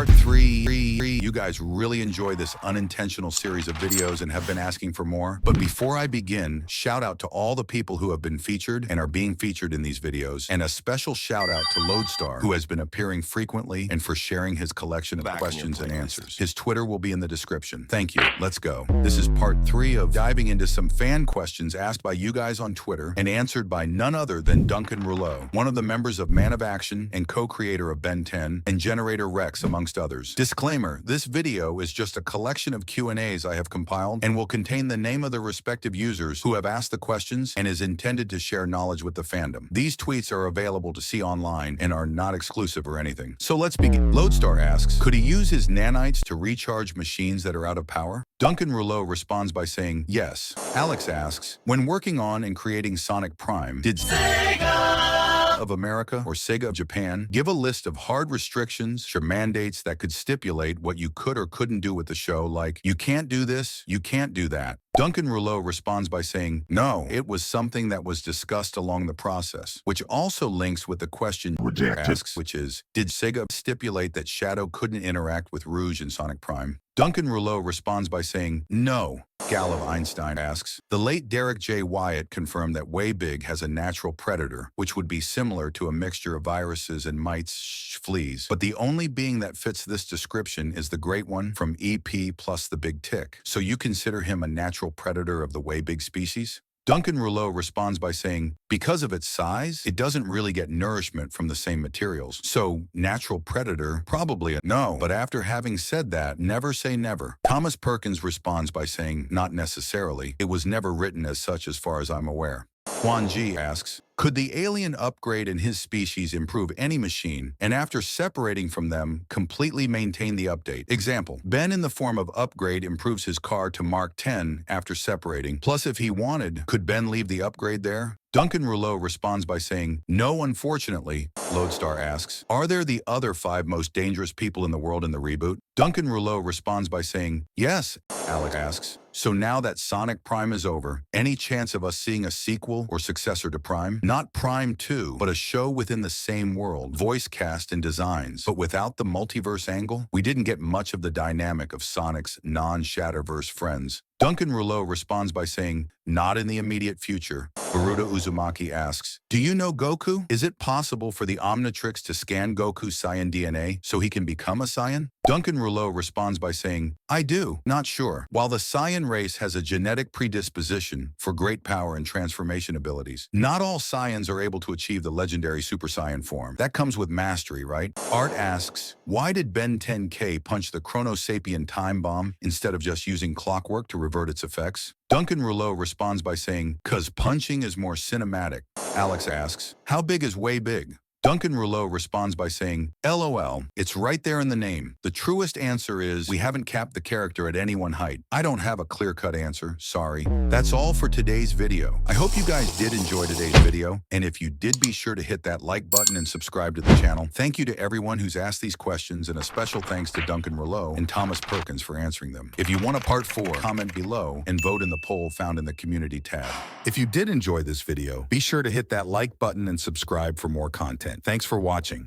part 3. You guys really enjoy this unintentional series of videos and have been asking for more. But before I begin, shout out to all the people who have been featured and are being featured in these videos. And a special shout out to Lodestar, who has been appearing frequently and for sharing his collection of questions and answers. His Twitter will be in the description. Thank you. Let's go. This is part 3 of diving into some fan questions asked by you guys on Twitter and answered by none other than Duncan Rouleau, one of the members of Man of Action and co-creator of Ben 10 and Generator Rex, amongst others. Disclaimer, this video is just a collection of Q&As I have compiled and will contain the name of the respective users who have asked the questions and is intended to share knowledge with the fandom. These tweets are available to see online and are not exclusive or anything. So let's begin. Lodestar asks, could he use his nanites to recharge machines that are out of power? Duncan Rouleau responds by saying yes. Alex asks, when working on and creating Sonic Prime, did Sega of America or Sega of Japan give a list of hard restrictions or mandates that could stipulate what you could or couldn't do with the show, like, you can't do this, you can't do that? Duncan Rouleau responds by saying, no, it was something that was discussed along the process, which also links with the question asks, which is, did Sega stipulate that Shadow couldn't interact with Rouge in Sonic Prime? Duncan Rouleau responds by saying, no. Gal of Einstein asks, the late Derek J. Wyatt confirmed that Waybig has a natural predator, which would be similar to a mixture of viruses and mites, fleas. But the only being that fits this description is the Great One from EP plus the Big Tick. So you consider him a natural predator of the Waybig species? Duncan Rouleau responds by saying, because of its size, it doesn't really get nourishment from the same materials. So, natural predator, probably a no. But after having said that, never say never. Thomas Perkins responds by saying, not necessarily. It was never written as such as far as I'm aware. Juan G asks, could the alien upgrade in his species improve any machine, and after separating from them, completely maintain the update? Example, Ben in the form of upgrade improves his car to Mark 10 after separating. Plus, if he wanted, could Ben leave the upgrade there? Duncan Rouleau responds by saying, no, unfortunately. Lodestar asks, are there the other 5 most dangerous people in the world in the reboot? Duncan Rouleau responds by saying, yes. Alex asks, so now that Sonic Prime is over, any chance of us seeing a sequel or successor to Prime? Not Prime 2, but a show within the same world, voice cast and designs, but without the multiverse angle? We didn't get much of the dynamic of Sonic's non-Shatterverse friends. Duncan Rouleau responds by saying, not in the immediate future. Baruta Uzumaki asks, do you know Goku? Is it possible for the Omnitrix to scan Goku's Saiyan DNA so he can become a Saiyan? Duncan Rouleau responds by saying, I do, not sure. While the Saiyan race has a genetic predisposition for great power and transformation abilities, not all Saiyans are able to achieve the legendary Super Saiyan form. That comes with mastery, right? Art asks, why did Ben 10K punch the Chrono Sapien time bomb instead of just using clockwork to revert its effects? Duncan Rouleau responds by saying, cause punching is more cinematic. Alex asks, how big is way big? Duncan Rouleau responds by saying, LOL, it's right there in the name. The truest answer is, we haven't capped the character at any one height. I don't have a clear-cut answer, sorry. That's all for today's video. I hope you guys did enjoy today's video, and if you did, be sure to hit that like button and subscribe to the channel. Thank you to everyone who's asked these questions, and a special thanks to Duncan Rouleau and Thomas Perkins for answering them. If you want a part 4, comment below and vote in the poll found in the community tab. If you did enjoy this video, be sure to hit that like button and subscribe for more content. Thanks for watching.